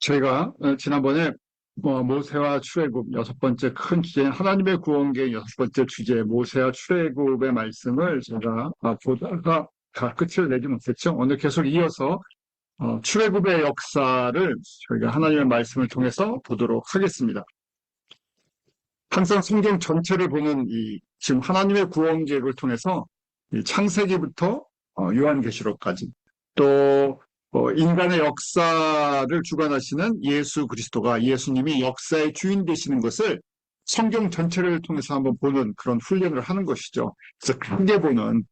저희가 지난번에 모세와 출애굽 여섯 번째 큰 주제인 하나님의 구원계획 여섯 번째 주제 모세와 출애굽의 말씀을 제가 보다가 다 끝을 내지 못했죠. 오늘 계속 이어서 출애굽의 역사를 저희가 하나님의 말씀을 통해서 보도록 하겠습니다. 항상 성경 전체를 보는 지금 하나님의 구원 계획을 통해서 이 창세기부터 요한계시록까지 또 인간의 역사를 주관하시는 예수 그리스도가 예수님이 역사의 주인 되시는 것을 성경 전체를 통해서 한번 보는 그런 훈련을 하는 것이죠. 그래서 크게 보는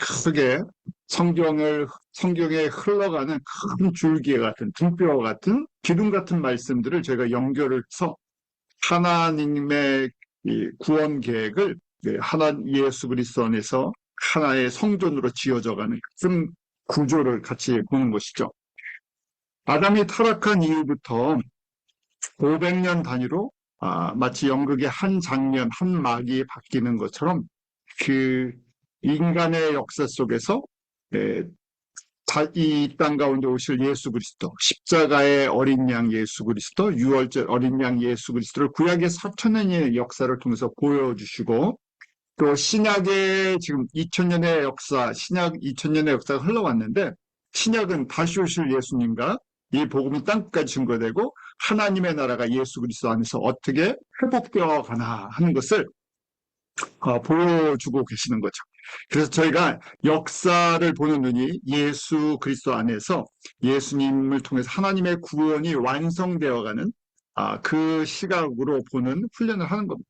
크게 성경에 흘러가는 큰 줄기 같은 등뼈와 같은 기둥 같은 말씀들을 저희가 연결을 해서 하나님의 구원 계획을 예수 그리스도 안에서 하나의 성전으로 지어져가는 큰 구조를 같이 보는 것이죠. 아담이 타락한 이후부터 500년 단위로 마치 연극의 한 장면, 한 막이 바뀌는 것처럼 그 인간의 역사 속에서 이 땅 가운데 오실 예수 그리스도, 십자가의 어린 양 예수 그리스도, 유월절 어린 양 예수 그리스도를 구약의 4,000년의 역사를 통해서 보여주시고 또 신약의 지금 2000년의 역사, 신약 2000년의 역사가 흘러왔는데 신약은 다시 오실 예수님과 이 복음이 땅끝까지 증거되고 하나님의 나라가 예수 그리스도 안에서 어떻게 회복되어 가나 하는 것을 보여주고 계시는 거죠. 그래서 저희가 역사를 보는 눈이 예수 그리스도 안에서 예수님을 통해서 하나님의 구원이 완성되어가는 그 시각으로 보는 훈련을 하는 겁니다.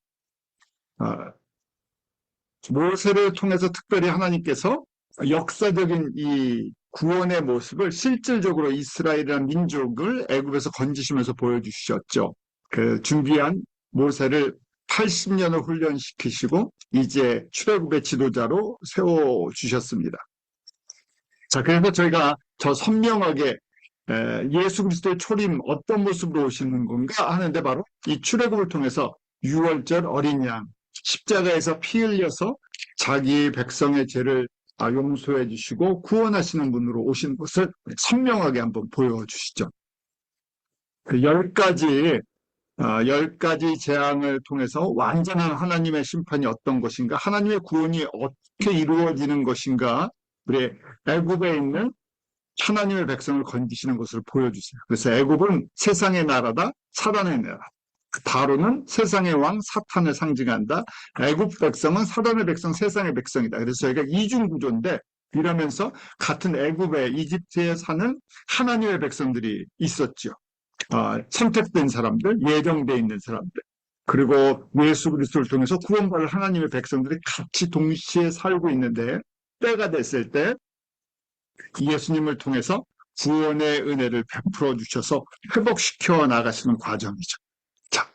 모세를 통해서 특별히 하나님께서 역사적인 이 구원의 모습을 실질적으로 이스라엘이라는 민족을 애굽에서 건지시면서 보여주셨죠. 그 준비한 모세를 80년을 훈련시키시고 이제 출애굽의 지도자로 세워주셨습니다. 자, 그래서 저희가 저 선명하게 예수 그리스도의 초림 어떤 모습으로 오시는 건가 하는데 바로 이 출애굽을 통해서 유월절 어린 양 십자가에서 피 흘려서 자기 백성의 죄를 용서해 주시고 구원하시는 분으로 오신 것을 선명하게 한번 보여주시죠. 그 10가지 재앙을 통해서 완전한 하나님의 심판이 어떤 것인가, 하나님의 구원이 어떻게 이루어지는 것인가, 우리 애굽에 있는 하나님의 백성을 건지시는 것을 보여주세요. 그래서 애굽은 세상의 나라다, 사단의 나라. 바로는 세상의 왕 사탄을 상징한다. 애굽 백성은 사단의 백성, 세상의 백성이다. 그래서 저희가 이중 구조인데 이러면서 같은 애굽에 이집트에 사는 하나님의 백성들이 있었죠. 선택된 사람들, 예정돼 있는 사람들. 그리고 예수 그리스도를 통해서 구원받을 하나님의 백성들이 같이 동시에 살고 있는데 때가 됐을 때 예수님을 통해서 구원의 은혜를 베풀어 주셔서 회복시켜 나가시는 과정이죠. 자,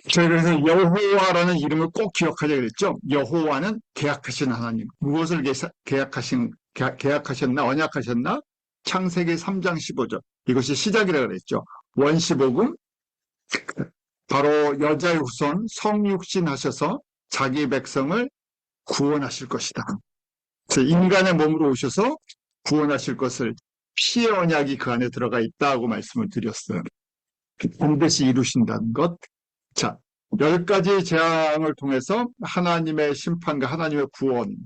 저희 그래서 여호와라는 이름을 꼭 기억하자 그랬죠. 여호와는 계약하신 하나님. 무엇을 계약하셨나, 언약하셨나? 창세기 3장 15절. 이것이 시작이라고 그랬죠. 원시복음, 바로 여자의 후손 성육신 하셔서 자기 백성을 구원하실 것이다. 인간의 몸으로 오셔서 구원하실 것을 피의 언약이 그 안에 들어가 있다고 말씀을 드렸어요. 반드시 이루신다는 것. 자, 10가지 재앙을 통해서 하나님의 심판과 하나님의 구원이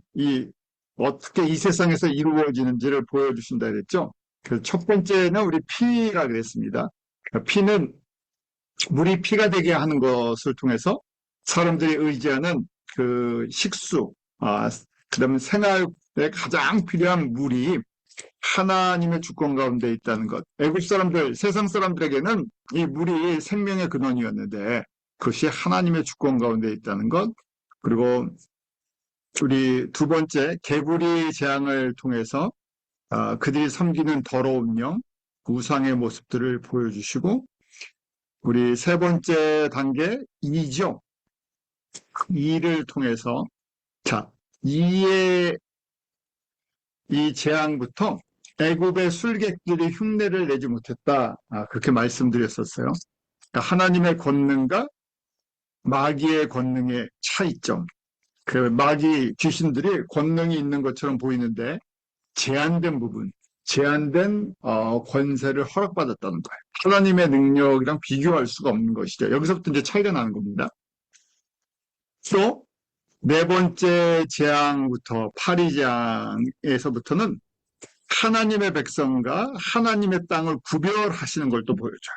어떻게 이 세상에서 이루어지는지를 보여주신다 그랬죠. 그 첫 번째는 우리 피가 그랬습니다. 피는 물이 피가 되게 하는 것을 통해서 사람들이 의지하는 그 식수, 그다음에 생활에 가장 필요한 물이 하나님의 주권 가운데 있다는 것. 애굽 사람들, 세상 사람들에게는 이 물이 생명의 근원이었는데 그것이 하나님의 주권 가운데 있다는 것. 그리고 우리 두 번째, 개구리 재앙을 통해서 그들이 섬기는 더러운 영, 우상의 모습들을 보여주시고 우리 세 번째 단계, 이죠. 이를 통해서 자, 이 재앙부터 애굽의 술객들이 흉내를 내지 못했다. 그렇게 말씀드렸었어요. 그러니까 하나님의 권능과 마귀의 권능의 차이점. 그 마귀 귀신들이 권능이 있는 것처럼 보이는데 제한된 부분, 제한된 권세를 허락받았다는 거예요. 하나님의 능력이랑 비교할 수가 없는 것이죠. 여기서부터 이제 차이가 나는 겁니다. 또 네 번째 재앙부터 파리 재앙에서부터는 하나님의 백성과 하나님의 땅을 구별하시는 걸 또 보여줘요.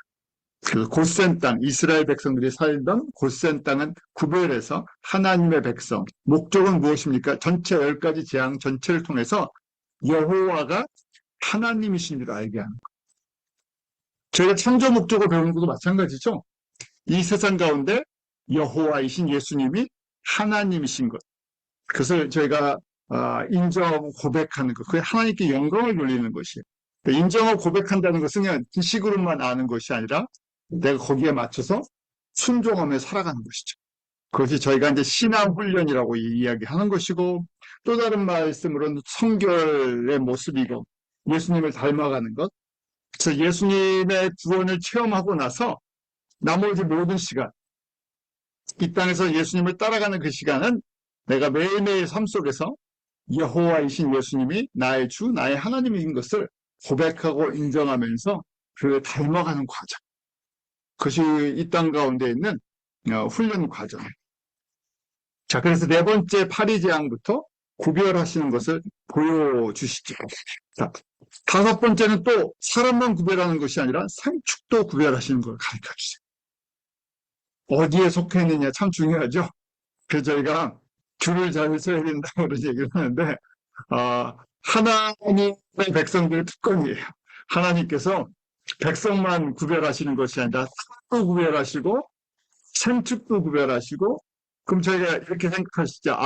그 곧센 땅, 이스라엘 백성들이 살던 곧센 땅은 구별해서 하나님의 백성, 목적은 무엇입니까? 전체 10가지 재앙 전체를 통해서 여호와가 하나님이신 줄 알게 하는 거예요. 저희가 창조 목적을 배우는 것도 마찬가지죠. 이 세상 가운데 여호와이신 예수님이 하나님이신 것. 그것을 저희가 인정하고 고백하는 것. 그게 하나님께 영광을 돌리는 것이에요. 인정하고 고백한다는 것은 그냥 지식으로만 아는 것이 아니라 내가 거기에 맞춰서 순종하며 살아가는 것이죠. 그것이 저희가 이제 신앙 훈련이라고 이야기하는 것이고, 또 다른 말씀으로는 성결의 모습이고 예수님을 닮아가는 것. 그래서 예수님의 구원을 체험하고 나서 나머지 모든 시간, 이 땅에서 예수님을 따라가는 그 시간은 내가 매일매일 삶 속에서 여호와이신 예수님이 나의 주, 나의 하나님인 것을 고백하고 인정하면서 그를 닮아가는 과정. 그것이 이 땅 가운데 있는 훈련 과정. 자, 그래서 네 번째 파리 재앙부터 구별하시는 것을 보여주시죠. 자, 다섯 번째는 또 사람만 구별하는 것이 아니라 생축도 구별하시는 걸 가르쳐 주세요. 어디에 속해 있느냐 참 중요하죠. 그래서 저희가 줄을 잘 서야 된다고 그런 얘기를 하는데, 하나님의 백성들의 특권이에요. 하나님께서 백성만 구별하시는 것이 아니라 싹도 구별하시고 생축도 구별하시고, 그럼 저희가 이렇게 생각하시죠.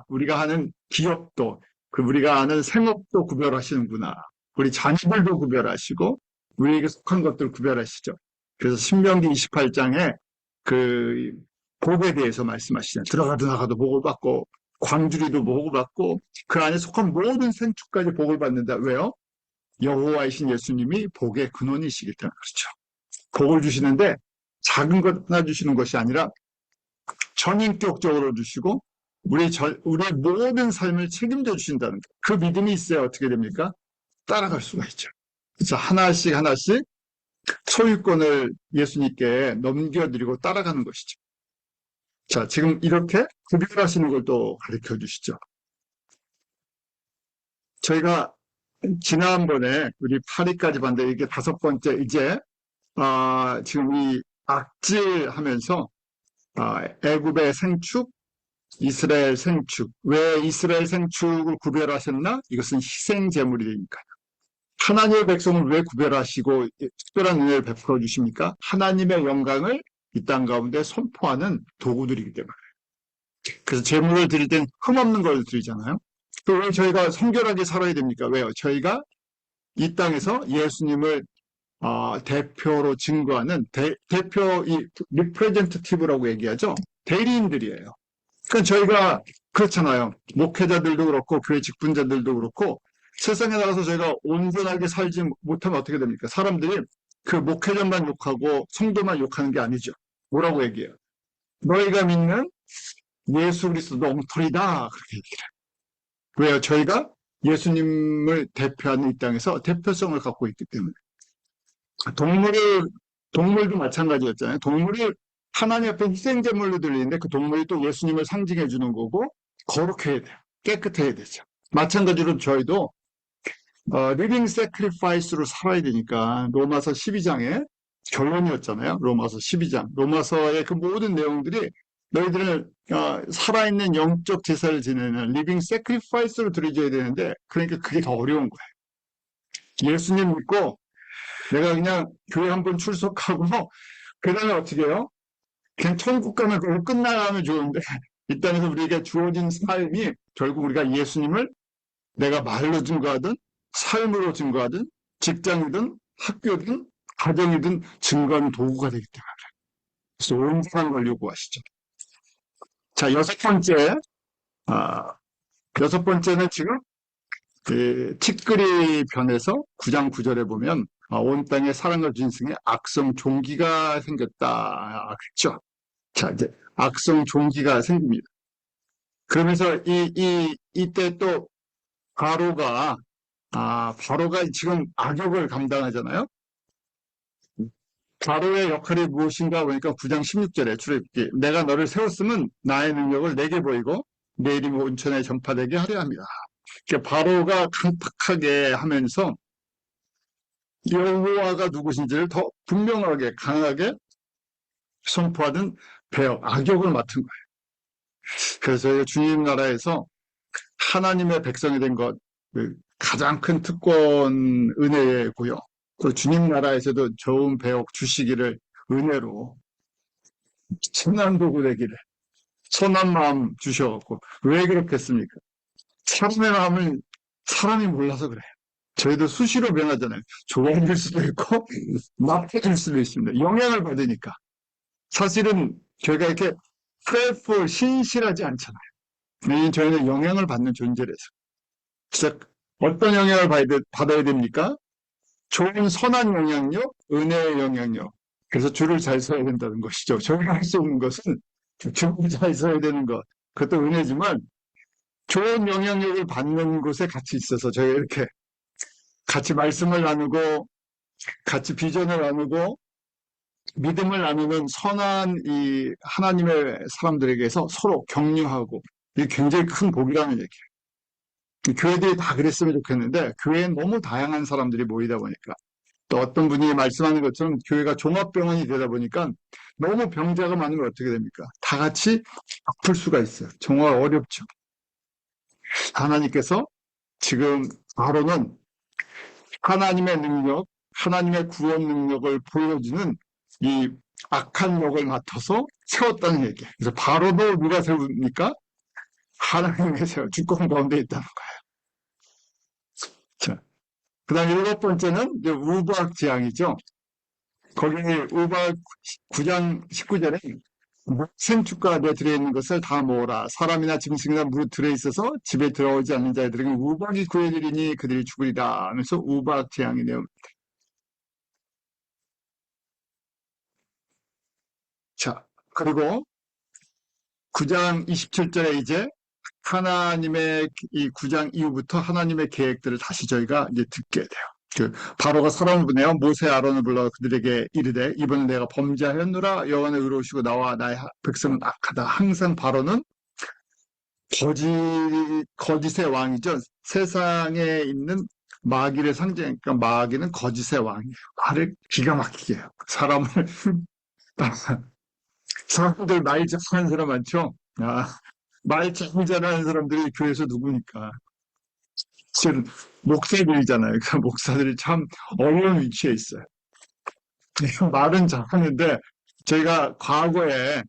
우리가 하는 기업도, 우리가 아는 생업도 구별하시는구나. 우리 자녀들도 구별하시고 우리에게 속한 것들 구별하시죠. 그래서 신명기 28장에 그 복에 대해서 말씀하시잖아요. 들어가도 나가도 복을 받고 광주리도 복을 받고 그 안에 속한 모든 생축까지 복을 받는다. 왜요? 여호와이신 예수님이 복의 근원이시기 때문에 그렇죠. 복을 주시는데 작은 것 하나 주시는 것이 아니라 전인격적으로 주시고 우리의 모든 삶을 책임져 주신다는 것. 그 믿음이 있어야 어떻게 됩니까? 따라갈 수가 있죠. 그래서 하나씩 하나씩 소유권을 예수님께 넘겨드리고 따라가는 것이죠. 자, 지금 이렇게 구별하시는 걸 또 가르쳐 주시죠. 저희가 지난번에 우리 파리까지 봤는데 이게 다섯 번째 이제 지금 이 악질하면서 애굽의 생축, 이스라엘 생축. 왜 이스라엘 생축을 구별하셨나? 이것은 희생 제물이니까요. 하나님의 백성을 왜 구별하시고 특별한 은혜를 베풀어 주십니까? 하나님의 영광을 이 땅 가운데 선포하는 도구들이기 때문에. 그래서 제물을 드릴 땐 흠없는 걸 드리잖아요. 또 왜 저희가 성결하게 살아야 됩니까? 왜요? 저희가 이 땅에서 예수님을 대표로 증거하는 대표 이 리프레젠터티브라고 얘기하죠. 대리인들이에요. 그러니까 저희가 그렇잖아요. 목회자들도 그렇고 교회 직분자들도 그렇고 세상에 나가서 저희가 온전하게 살지 못하면 어떻게 됩니까? 사람들이 그 목회자만 욕하고 성도만 욕하는 게 아니죠. 뭐라고 얘기해요? 너희가 믿는 예수 그리스도 엉터리다 그렇게 얘기를 해요. 왜요? 저희가 예수님을 대표하는 이 땅에서 대표성을 갖고 있기 때문에. 동물도 마찬가지였잖아요. 동물을 하나님 앞에 희생제물로 드리는데 그 동물이 또 예수님을 상징해 주는 거고 거룩해야 돼요. 깨끗해야 되죠. 마찬가지로 저희도 리빙 세크리파이스로 살아야 되니까 로마서 12장의 결론이었잖아요. 로마서 12장. 로마서의 그 모든 내용들이 너희들은 살아있는 영적 제사를 지내는 리빙 세크리파이스로 드려줘야 되는데 그러니까 그게 더 어려운 거예요. 예수님 믿고 내가 그냥 교회 한번 출석하고 그 다음에 어떻게 해요? 그냥 천국 가면 그거 끝나가면 좋은데 이 땅에서 우리에게 주어진 삶이 결국 우리가 예수님을 내가 말로 증거하든 삶으로 증거하든 직장이든 학교든 가정이든 증거하는 도구가 되기 때문에 그래서 온전한 걸 요구하시죠. 자, 여섯 번째는 지금 티끌이 변해서 9장 9절에 보면 온 땅에 사랑과 진승에 악성 종기가 생겼다. 그렇죠? 자, 이제 악성 종기가 생깁니다. 그러면서 이때 또 바로가 바로가 지금 악역을 감당하잖아요. 바로의 역할이 무엇인가 보니까 9장 16절에 출애굽기 내가 너를 세웠으면 나의 능력을 내게 보이고 내 이름이 온천에 전파되게 하려 합니다. 그러니까 바로가 강팍하게 하면서 여호와가 누구신지를 더 분명하게 강하게 선포하는 배역, 악역을 맡은 거예요. 그래서 주님 나라에서 하나님의 백성이 된 것, 가장 큰 특권 은혜고요. 또 주님 나라에서도 좋은 배역 주시기를 은혜로 선한 도구 되기를 선한 마음 주셔갖고 왜 그렇겠습니까? 사람의 마음을 사람이 몰라서 그래요. 저희도 수시로 변하잖아요. 좋아질 수도 있고 나빠질 수도 있습니다. 영향을 받으니까. 사실은 저희가 이렇게 prayerful, 신실하지 않잖아요. 왜냐하면 저희는 영향을 받는 존재라서. 그래서 어떤 영향을 받아야 됩니까? 좋은 선한 영향력, 은혜의 영향력. 그래서 줄을 잘 서야 된다는 것이죠. 저희가 할 수 있는 것은 줄을 잘 서야 되는 것. 그것도 은혜지만 좋은 영향력을 받는 곳에 같이 있어서 저희가 이렇게 같이 말씀을 나누고 같이 비전을 나누고 믿음을 나누는 선한 이 하나님의 사람들에게서 서로 격려하고 이게 굉장히 큰 복이라는 얘기예요. 교회들이 다 그랬으면 좋겠는데 교회엔 너무 다양한 사람들이 모이다 보니까 또 어떤 분이 말씀하는 것처럼 교회가 종합병원이 되다 보니까 너무 병자가 많으면 어떻게 됩니까? 다 같이 아플 수가 있어요. 정말 어렵죠. 하나님께서 지금 바로는 하나님의 능력, 하나님의 구원 능력을 보여주는 이 악한 역을 맡아서 세웠다는 얘기예요. 그래서 바로도 누가 세웁니까? 하나님의 세워 주권 가운데 있다는 거예요. 자, 그다음 일곱 번째는 이제 우박지향이죠. 거기 우박 9장 19절에 생축과 내 들어있는 것을 다 모으라. 사람이나 짐승이나 무릇 들어있어서 집에 들어오지 않는 자들에게 우박이 구해지리니 그들이 죽으리라 하면서 우박지향이네요. 자, 그리고 9장 27절에 이제 하나님의 이 9장 이후부터 하나님의 계획들을 다시 저희가 이제 듣게 돼요. 바로가 사람을 보내어 모세 아론을 불러 그들에게 이르되 이번에 내가 범죄하였노라 여호와는 의로우시고 나와 나의 백성은 악하다. 항상 바로는 거짓의 왕이죠. 세상에 있는 마귀를 상징하니까 마귀는 거짓의 왕이에요. 말을 기가 막히게 해요. 사람들 말 잘하는 사람 많죠? 말 참 잘하는 사람들이 교회에서 누구니까. 지금 목사들이잖아요. 그 목사들이 참 어려운 위치에 있어요. 말은 잘하는데 저희가 과거에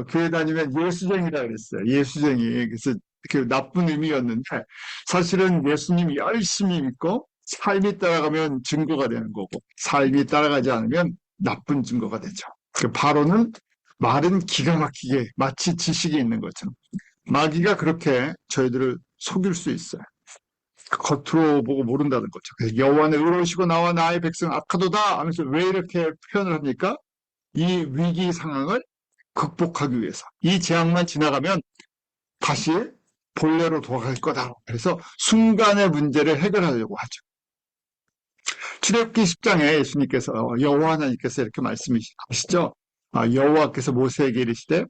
교회 다니면 예수쟁이라 그랬어요. 예수쟁이. 그래서 그 나쁜 의미였는데 사실은 예수님 열심히 믿고 삶이 따라가면 증거가 되는 거고 삶이 따라가지 않으면 나쁜 증거가 되죠. 바로는 말은 기가 막히게 마치 지식이 있는 것처럼 마귀가 그렇게 저희들을 속일 수 있어요. 겉으로 보고 모른다는 거죠. 그래서 여호와는 의로우시고 나와 나의 백성 악하도다 하면서 왜 이렇게 표현을 합니까? 이 위기 상황을 극복하기 위해서 이 재앙만 지나가면 다시 본래로 돌아갈 거다. 그래서 순간의 문제를 해결하려고 하죠. 출애굽기 10장에 예수님께서 여호와 하나님께서 이렇게 말씀하시죠. 여호와께서 모세에게 이르시되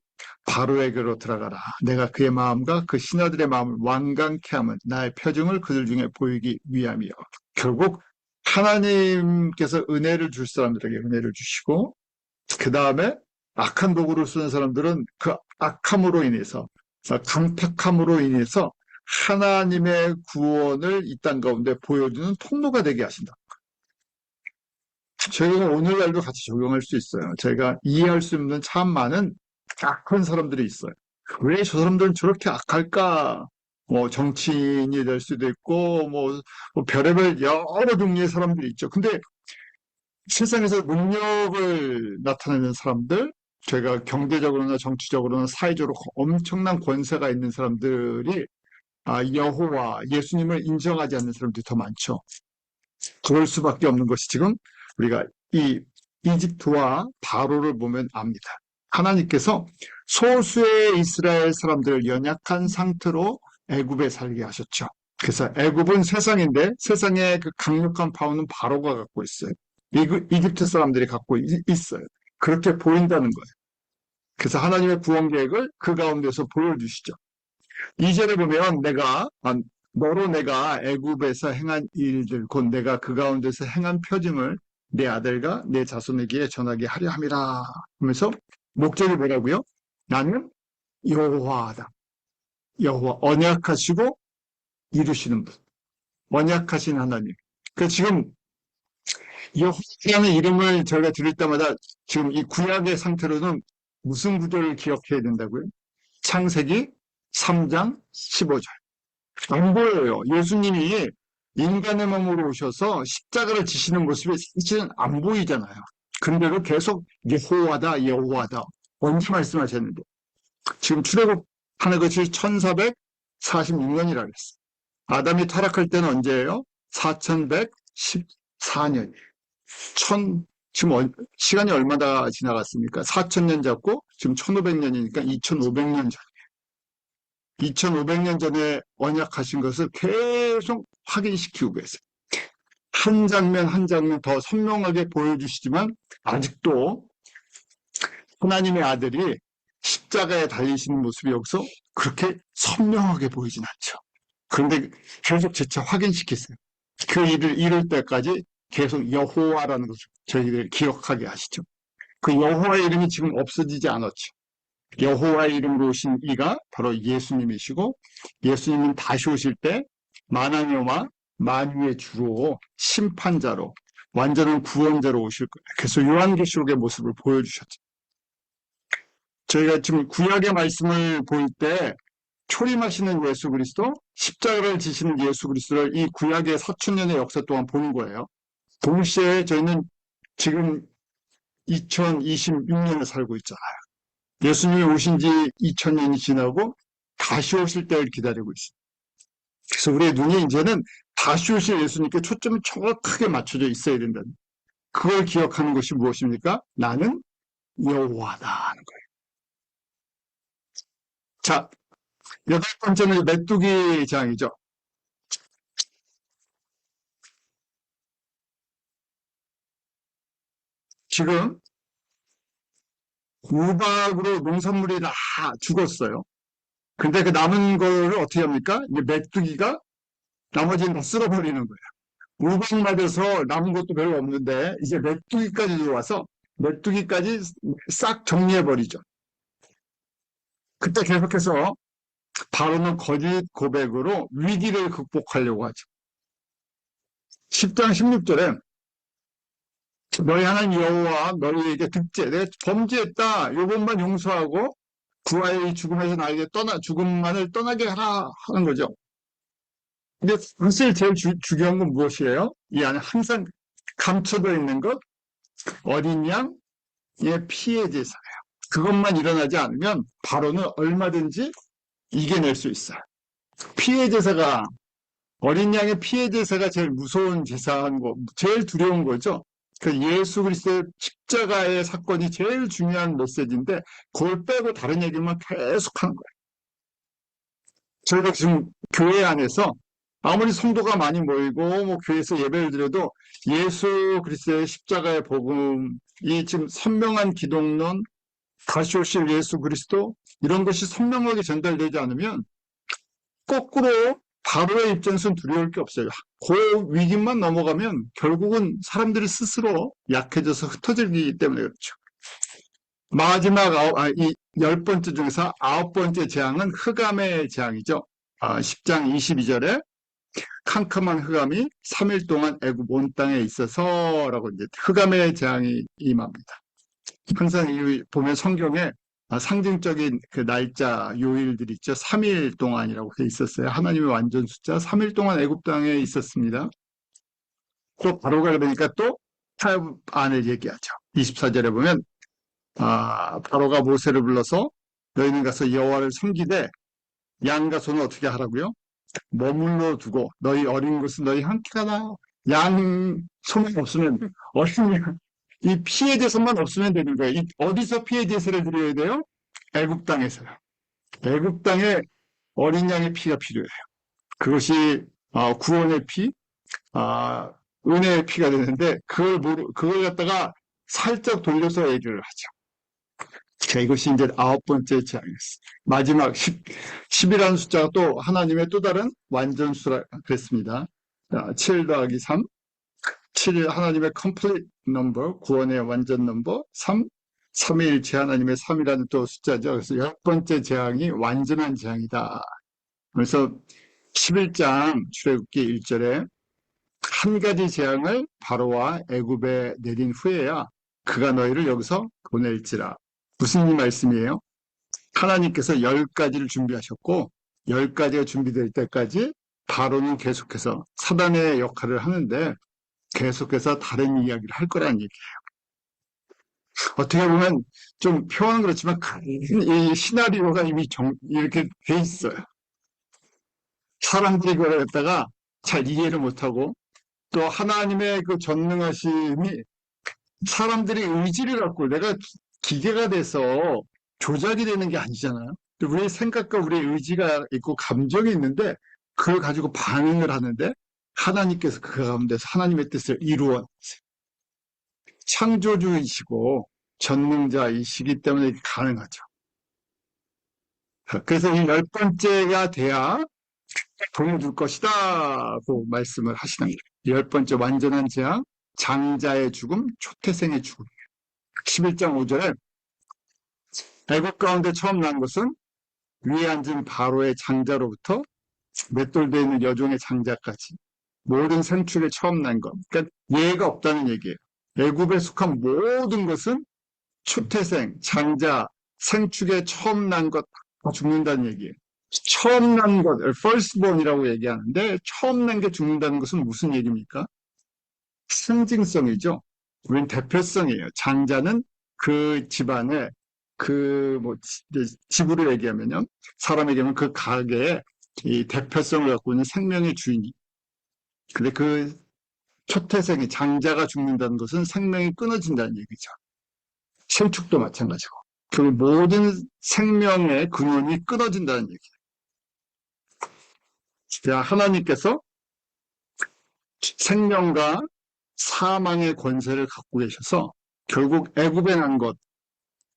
바로에게로 들어가라. 내가 그의 마음과 그 신하들의 마음을 완강케 하면 나의 표징을 그들 중에 보이기 위함이요. 결국 하나님께서 은혜를 줄 사람들에게 은혜를 주시고 그 다음에 악한 도구를 쓰는 사람들은 그 악함으로 인해서 강팍함으로 인해서 하나님의 구원을 이 땅 가운데 보여주는 통로가 되게 하신다. 저희가 오늘날도 같이 적용할 수 있어요. 저희가 이해할 수 없는 참 많은 악한 사람들이 있어요. 왜 저 사람들은 저렇게 악할까? 뭐 정치인이 될 수도 있고 뭐 별의별 여러 종류의 사람들이 있죠. 근데 세상에서 능력을 나타내는 사람들, 저희가 경제적으로나 정치적으로나 사회적으로 엄청난 권세가 있는 사람들이 여호와, 예수님을 인정하지 않는 사람들이 더 많죠. 그럴 수밖에 없는 것이 지금 우리가 이 이집트와 바로를 보면 압니다. 하나님께서 소수의 이스라엘 사람들을 연약한 상태로 애굽에 살게 하셨죠. 그래서 애굽은 세상인데 세상의 그 강력한 파워는 바로가 갖고 있어요. 이집트 사람들이 갖고 있어요. 그렇게 보인다는 거예요. 그래서 하나님의 구원 계획을 그 가운데서 보여주시죠. 2절에 보면 너로 내가 애굽에서 행한 일들 곧 내가 그 가운데서 행한 표징을 내 아들과 내 자손에게 전하게 하려 함이라 하면서 목적이 뭐라고요? 나는 여호와다. 여호와 언약하시고 이루시는 분. 언약하신 하나님. 그 지금 여호와라는 이름을 저희가 들을 때마다 지금 이 구약의 상태로는 무슨 구절을 기억해야 된다고요? 창세기 3장 15절. 안 보여요. 예수님이 인간의 몸으로 오셔서 십자가를 지시는 모습이 사실은 안 보이잖아요. 근데도 계속 여호와다, 여호와다. 언제 말씀하셨는데. 지금 출애굽하는 것이 1446년이라 그랬어요. 아담이 타락할 때는 언제예요? 4114년. 지금 시간이 얼마나 지나갔습니까? 4000년 잡고 지금 1500년이니까 2500년 전. 2500년 전에 언약하신 것을 계속 확인시키고 계세요. 한 장면 한 장면 더 선명하게 보여주시지만 아직도 하나님의 아들이 십자가에 달리시는 모습이 여기서 그렇게 선명하게 보이진 않죠. 그런데 계속 재차 확인시키세요. 그 일을 이룰 때까지 계속 여호와라는 것을 저희들 기억하게 하시죠. 그 여호와의 이름이 지금 없어지지 않았죠. 여호와의 이름으로 오신 이가 바로 예수님이시고 예수님은 다시 오실 때 만왕여와 만유의 주로 심판자로 완전한 구원자로 오실 거예요. 그래서 요한계시록의 모습을 보여주셨죠. 저희가 지금 구약의 말씀을 볼 때 초림하시는 예수 그리스도, 십자가를 지시는 예수 그리스도를 이 구약의 4000년의 역사 동안 보는 거예요. 동시에 저희는 지금 2026년을 살고 있잖아요. 예수님이 오신 지 2000년이 지나고 다시 오실 때를 기다리고 있습니다. 그래서 우리의 눈이 이제는 다시 오실 예수님께 초점이 정확하게 맞춰져 있어야 된다는 그걸 기억하는 것이 무엇입니까? 나는 여호와다 하는 거예요. 자, 8번째는 메뚜기 장이죠. 지금 우박으로 농산물이 다 죽었어요. 근데 그 남은 거를 어떻게 합니까? 이제 메뚜기가 나머지는 다 쓸어버리는 거예요. 우박 맞아서 남은 것도 별로 없는데 이제 메뚜기까지 들어와서 메뚜기까지 싹 정리해버리죠. 그때 계속해서 바로는 거짓 고백으로 위기를 극복하려고 하죠. 10장 16절에 너희 하나님 여호와 너희에게 득제 내가 범죄했다 이것만 용서하고 구하의 죽음에서 나에게 죽음만을 떠나게 하라 하는 거죠. 근데 사실 제일 중요한 건 무엇이에요? 이 안에 항상 감춰져 있는 것 어린 양의 피해 제사예요. 그것만 일어나지 않으면 바로는 얼마든지 이겨낼 수 있어요. 피해 제사가 어린 양의 피해 제사가 제일 무서운 제사한 거, 제일 두려운 거죠. 그 예수 그리스도의 십자가의 사건이 제일 중요한 메시지인데 그걸 빼고 다른 얘기만 계속 하는 거예요. 저희가 지금 교회 안에서 아무리 성도가 많이 모이고 뭐 교회에서 예배를 드려도 예수 그리스도의 십자가의 복음이 지금 선명한 기독론, 다시 오실 예수 그리스도 이런 것이 선명하게 전달되지 않으면 거꾸로 바로의 입장에서는 두려울 게 없어요. 그 위기만 넘어가면 결국은 사람들이 스스로 약해져서 흩어지기 때문에 그렇죠. 마지막 이 10번째 중에서 9번째 재앙은 흑암의 재앙이죠. 10장 22절에 캄캄한 흑암이 3일 동안 애굽 온 땅에 있어서라고 이제 흑암의 재앙이 임합니다. 항상 보면 성경에 상징적인 그 날짜 요일들이 있죠. 3일 동안이라고 돼 있었어요. 하나님의 완전 숫자 3일 동안 애굽 땅에 있었습니다. 또 바로가 그러니까 또 타협 안을 얘기하죠. 24절에 보면 바로가 모세를 불러서 너희는 가서 여호와를 섬기되 양과 소는 어떻게 하라고요? 머물러 두고 너희 어린 것은 너희 함께 가라. 양 소만 없으면 어린 양 이 피해 제사만 없으면 되는 거예요. 어디서 피해 제사를 드려야 돼요? 애굽 땅에서요. 애굽 땅에 어린 양의 피가 필요해요. 그것이 구원의 피, 은혜의 피가 되는데 그걸 갖다가 살짝 돌려서 얘기를 하죠. 자, 이것이 이제 9번째 재앙이었어요. 마지막 10이라는 숫자가 또 하나님의 또 다른 완전수라 그랬습니다. 7 더하기 3, 7이 하나님의 complete number, 구원의 완전 넘버, 3일체 하나님의 3이라는 또 숫자죠. 그래서 10번째 재앙이 완전한 재앙이다. 그래서 11장 출애굽기 1절에 한 가지 재앙을 바로와 애굽에 내린 후에야 그가 너희를 여기서 보낼지라. 무슨 말씀이에요? 하나님께서 10가지를 준비하셨고 10가지가 준비될 때까지 바로는 계속해서 사단의 역할을 하는데 계속해서 다른 이야기를 할 거라는 얘기예요. 어떻게 보면 좀 표현은 그렇지만 이 시나리오가 이미 이렇게 돼 있어요. 사람들이 그걸 갖다가 잘 이해를 못하고 또 하나님의 그 전능하심이 사람들이 의지를 갖고 내가 기계가 돼서 조작이 되는 게 아니잖아요. 우리의 생각과 우리의 의지가 있고 감정이 있는데 그걸 가지고 반응을 하는데 하나님께서 그 가운데서 하나님의 뜻을 이루어 창조주이시고 전능자이시기 때문에 가능하죠. 그래서 이 10번째가 돼야 보내줄 것이다고 말씀을 하시는 거예요. 10번째 완전한 재앙, 장자의 죽음, 초태생의 죽음. 11장 5절에 애국 가운데 처음 난 것은 위에 앉은 바로의 장자로부터 맷돌되어 있는 여종의 장자까지 모든 생축에 처음 난 것. 그러니까 예가 없다는 얘기예요. 애굽에 속한 모든 것은 초태생, 장자, 생축에 처음 난 것 다 죽는다는 얘기예요. 처음 난 것, firstborn이라고 얘기하는데 처음 난 게 죽는다는 것은 무슨 얘기입니까? 상징성이죠. 우린 대표성이에요. 장자는 그 집안의 집으로 얘기하면요. 사람에게는 그 가게의 이 대표성을 갖고 있는 생명의 주인이. 근데 그 초태생이 장자가 죽는다는 것은 생명이 끊어진다는 얘기죠. 생축도 마찬가지고. 그 모든 생명의 근원이 끊어진다는 얘기예요. 하나님께서 생명과 사망의 권세를 갖고 계셔서 결국 애굽에 난 것,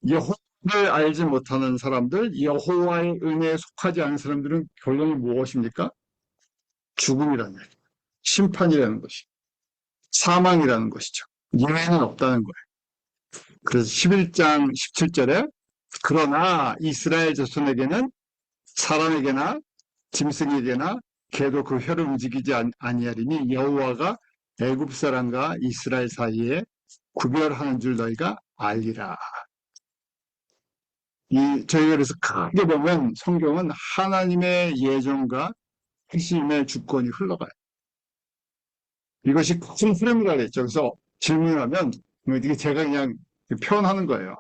여호와를 알지 못하는 사람들, 여호와의 은혜에 속하지 않은 사람들은 결론이 무엇입니까? 죽음이라는 얘기예요. 심판이라는 것이, 사망이라는 것이죠. 예외는 없다는 거예요. 그래서 11장 17절에 그러나 이스라엘 자손에게는 사람에게나 짐승에게나 개도 그 혀를 움직이지 아니하리니 여호와가 애굽 사람과 이스라엘 사이에 구별하는 줄 너희가 알리라. 저희가 그래서 크게 보면 성경은 하나님의 예정과 핵심의 주권이 흘러가요. 이것이 큰 흐름이라 그랬죠. 그래서 질문하면 이게 제가 그냥 표현하는 거예요.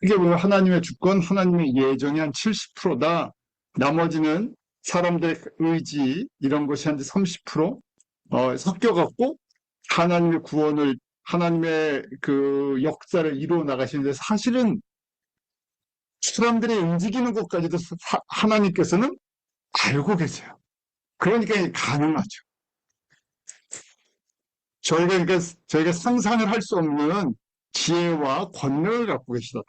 이게 보면 하나님의 주권, 하나님의 예정이 한 70%다. 나머지는 사람들의 의지 이런 것이 한 30% 섞여갖고 하나님의 구원을 하나님의 그 역사를 이루어 나가시는데 사실은 사람들이 움직이는 것까지도 하나님께서는 알고 계세요. 그러니까 가능하죠. 저희가 상상을 할 수 없는 지혜와 권능을 갖고 계시더라고요.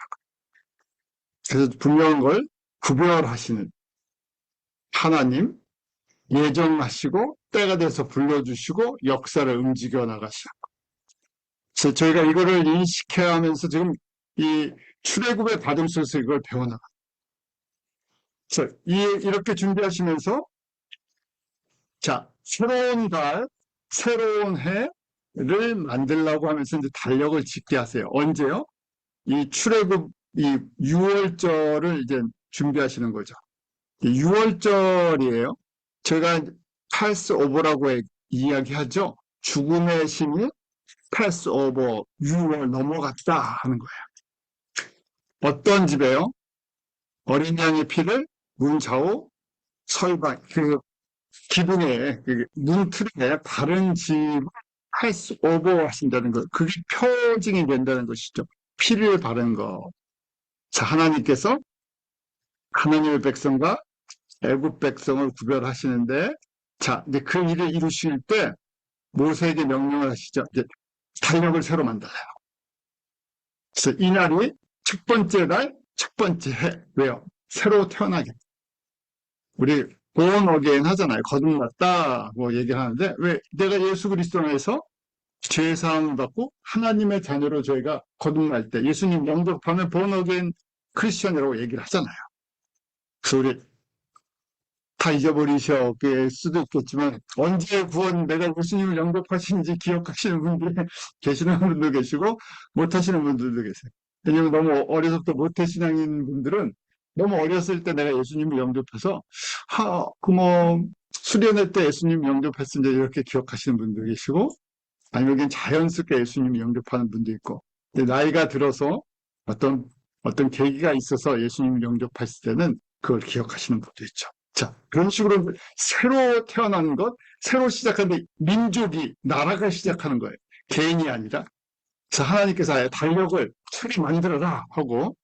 그래서 분명한 걸 구별하시는 하나님, 예정하시고 때가 돼서 불러주시고 역사를 움직여 나가시고. 그래서 저희가 이거를 인식해야 하면서 지금 이 출애굽의 과정 속에서 이걸 배워나가. 이렇게 준비하시면서 자, 새로운 달, 새로운 해를 만들려고 하면서 이제 달력을 짓게 하세요. 언제요? 이 출애굽 이 6월절을 이제 준비하시는 거죠. 6월절이에요. 제가 패스오버라고 이야기하죠. 죽음의 신이 패스오버 6월 넘어갔다 하는 거예요. 어떤 집에요? 어린 양의 피를 문 좌우 설방 그 기둥에 문틀에 바른 집을 패스오버 하신다는 거. 그게 표징이 된다는 것이죠. 피를 바른 거. 자, 하나님께서 하나님의 백성과 애굽 백성을 구별하시는데 자, 이제 그 일을 이루실 때 모세에게 명령을 하시죠. 이제 달력을 새로 만들어요. 그래서 이날이 첫 번째 날, 첫 번째 해. 왜요? 새로 태어나게. 우리 born again 하잖아요. 거듭났다 뭐 얘기를 하는데 왜 내가 예수 그리스도 안에서 죄 사함을 받고 하나님의 자녀로 저희가 거듭날 때 예수님 영접하면 born again 크리스천이라고 얘기를 하잖아요. 그래서 우리 다 잊어버리셨을 수도 있겠지만 언제 구원 내가 예수님을 영접하신지 기억하시는 분들이 계시는 분도 계시고 못하시는 분들도 계세요. 왜냐면 너무 어려서부터 모태신앙인 분들은 너무 어렸을 때 내가 예수님을 영접해서 수련회 때 예수님 영접했는데 이렇게 기억하시는 분도 계시고 아니면 그냥 자연스럽게 예수님 영접하는 분도 있고 나이가 들어서 어떤 계기가 있어서 예수님 영접했을 때는 그걸 기억하시는 분도 있죠. 자, 그런 식으로 새로 태어나는 것, 새로 시작하는데 민족이, 나라가 시작하는 거예요. 개인이 아니라. 그래서 하나님께서 아예 달력을 새로 만들어라 하고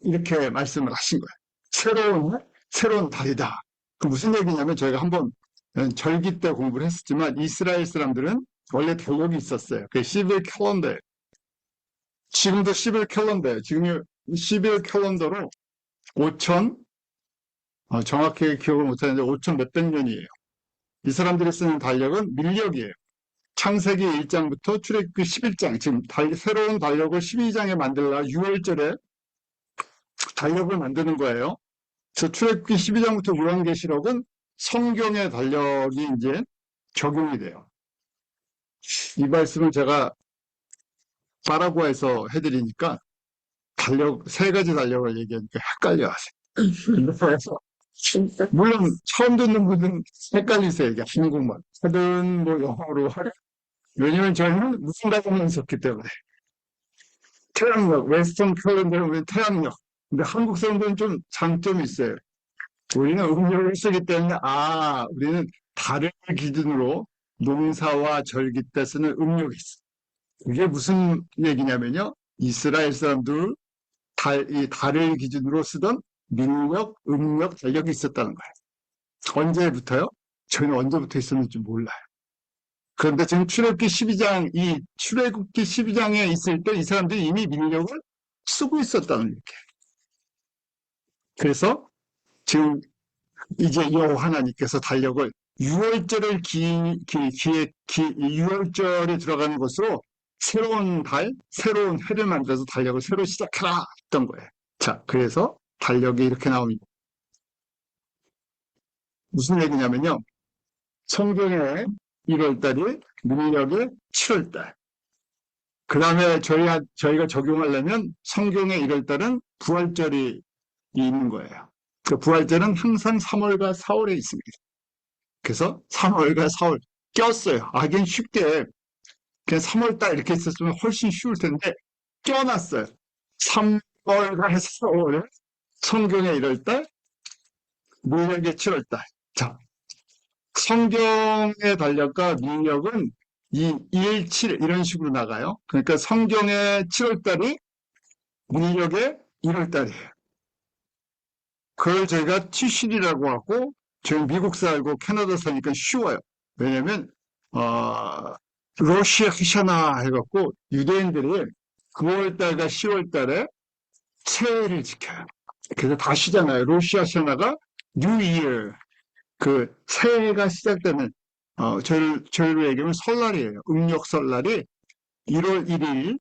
이렇게 말씀을 하신 거예요. 새로운 달이다. 그 무슨 얘기냐면 저희가 한번 절기 때 공부를 했었지만 이스라엘 사람들은 원래 달력이 있었어요. 그게 10일 캘런더예요. 지금도 10일 캘런더예요. 지금 10일 캘런더로 5천 정확히 기억을 못하는데 5천 몇백 년이에요. 이 사람들이 쓰는 달력은 밀력이에요. 창세기 1장부터 출애굽기 11장, 지금 새로운 달력을 12장에 만들라 6월절에 달력을 만드는 거예요. 그래서 출애굽기 12장부터 요한계시록은 성경의 달력이 이제 적용이 돼요. 이 말씀을 제가 파라과에서 해드리니까 세 가지 달력을 얘기하니까 헷갈려 하세요. 그래서 물론 처음 듣는 분은 헷갈리세요. 이게 한국말 하든 뭐 영어로 하든 왜냐면 저희는 무슨 과정만 썼기 때문에 태양력, 웨스턴 캘린더는 태양력. 근데 한국 사람들은 좀 장점이 있어요. 우리는 음력을 쓰기 때문에 우리는 달을 기준으로 농사와 절기 때 쓰는 음력이 있어. 이게 무슨 얘기냐면요. 이스라엘 사람들 이 달을 기준으로 쓰던 민력, 음력, 달력이 있었다는 거예요. 언제부터요? 저희는 언제부터 있었는지 몰라요. 그런데 지금 출애굽기 12장에 있을 때 이 사람들이 이미 민력을 쓰고 있었다는 얘기예요. 그래서 지금 이제 여호와 하나님께서 달력을 6월절을 6월절에 들어가는 것으로 새로운 달, 새로운 해를 만들어서 달력을 새로 시작해라 했던 거예요. 자, 그래서 달력이 이렇게 나옵니다. 무슨 얘기냐면요. 성경의 1월달이 민력의 7월달. 그 다음에 저희가 적용하려면 성경의 1월달은 부활절이 있는 거예요. 그 부활절은 항상 3월과 4월에 있습니다. 그래서 3월과 4월 꼈어요. 하긴 쉽게 그냥 3월달 이렇게 있었으면 훨씬 쉬울 텐데 껴놨어요. 3월과 4월에 성경의 1월달, 민력의 7월달. 자, 성경의 달력과 민력은 1, 7 이런 식으로 나가요. 그러니까 성경의 7월달이 민력의 1월달이에요. 그걸 저희가 티실이라고 하고 저희 미국 살고 캐나다 사니까 쉬워요. 왜냐면 로시 하샤나 해갖고 유대인들이 9월달과 10월달에 새해를 지켜요. 그래서 다 쉬잖아요. 로시 하샤나가 뉴 이어 그 새해가 시작되는 저희로 얘기하면 설날이에요. 음력 설날이 1월 1일,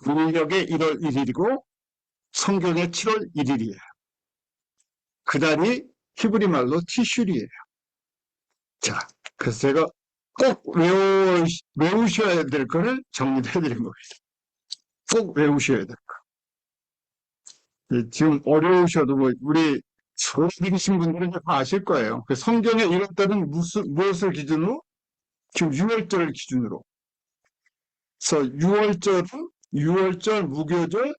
음력의 1월 1일이고 성경의 7월 1일이에요. 그달이 히브리 말로 티슈리예요. 자, 그래서 제가 꼭 외우셔야 될 거를 정리해드린 겁니다. 꼭 외우셔야 될 거. 지금 어려우셔도 우리 소리 들으신 분들은 다 아실 거예요. 그 성경의 이런 때는 무엇을 기준으로? 지금 6월절을 기준으로. 그래서 6월절, 무교절,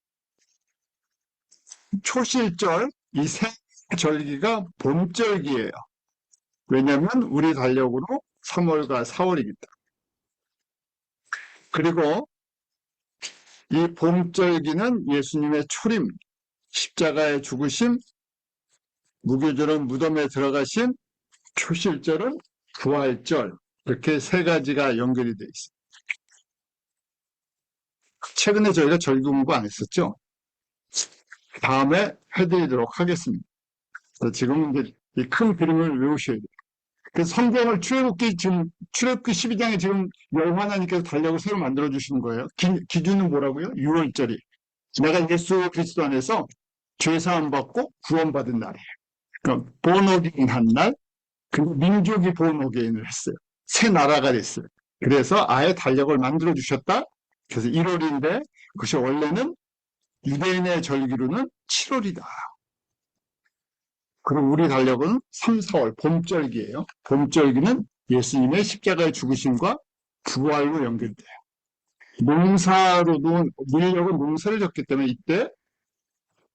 초실절, 이 세 절기가 봄절기예요. 왜냐하면 우리 달력으로 3월과 4월이기 때문에. 그리고 이 봄절기는 예수님의 초림, 십자가의 죽으심, 무교절은 무덤에 들어가심, 초실절은 부활절. 이렇게 세 가지가 연결이 돼 있어요. 최근에 저희가 절기 공부 안 했었죠? 다음에 해드리도록 하겠습니다. 그래서 지금 이제 이 큰 그림을 외우셔야 돼요. 그래서 성경을 출애굽기 12장에 지금 열화나님께서 달력을 새로 만들어 주시는 거예요. 기준은 뭐라고요? 6월절이. 내가 예수 그리스도 안에서 죄 사함 받고 구원받은 날이에요. 그러니까 본어게인 한 날, 그리고 민족이 본어게인을 했어요. 새 나라가 됐어요. 그래서 아예 달력을 만들어 주셨다. 그래서 1월인데 그것이 원래는 유대인의 절기로는 7월이다. 그리고 우리 달력은 3, 4월 봄절기예요. 봄절기는 예수님의 십자가의 죽으심과 부활로 연결돼요. 밀력은 농사를 졌기 때문에 이때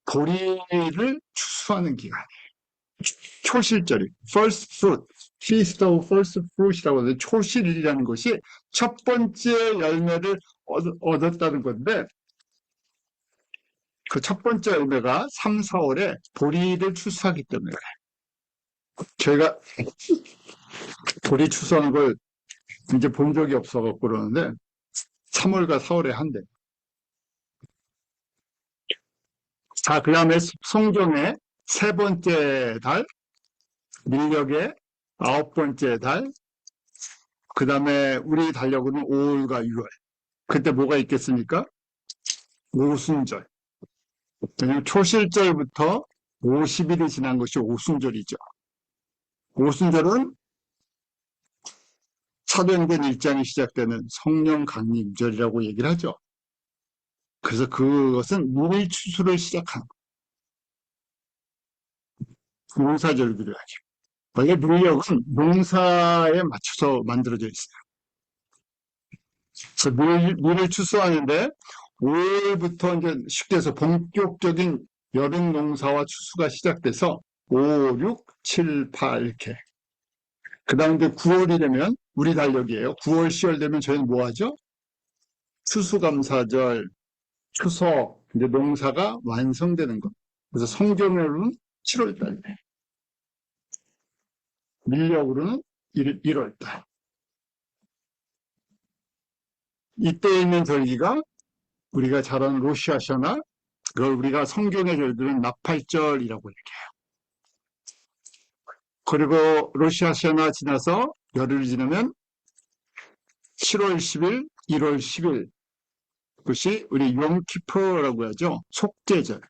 보리를 추수하는 기간이에요. 초실절이 first fruit, feast of first fruit이라고 하는데 초실이라는 것이 첫 번째 열매를 얻었다는 건데 그 첫 번째 열매가 3, 4월에 보리를 추수하기 때문에 그래요. 저희가 보리 추수하는 걸 이제 본 적이 없어갖고 그러는데 3월과 4월에 한대. 자, 그 다음에 성경의 세 번째 달, 밀력의 9번째 달, 그 다음에 우리 달력은 5월과 6월. 그때 뭐가 있겠습니까? 오순절. 왜냐면 초실절부터 50일이 지난 것이 오순절이죠. 오순절은 사도행전 1장이 시작되는 성령 강림절이라고 얘기를 하죠. 그래서 그것은 물의 추수를 시작한 농사절기를 하죠. 원래 밀력은 농사에 맞춰서 만들어져 있어요. 그래서 물을 추수하는데 5월부터 이제 쉽게 해서 본격적인 여름 농사와 추수가 시작돼서 5, 6, 7, 8 이렇게. 그 다음에 9월이 되면 우리 달력이에요. 9월, 10월 되면 저희는 뭐 하죠? 추수감사절, 추석, 이제 농사가 완성되는 것. 그래서 성경으로는 7월 달, 밀력으로는 1월 달. 이때 있는 절기가 우리가 잘 아는 로시아샤나, 그걸 우리가 성경의 절기는 나팔절이라고 얘기해요. 그리고 로시아샤나 지나서 열흘 지나면 7월 10일, 1월 10일, 그것이 우리 용키퍼라고 하죠. 속죄절.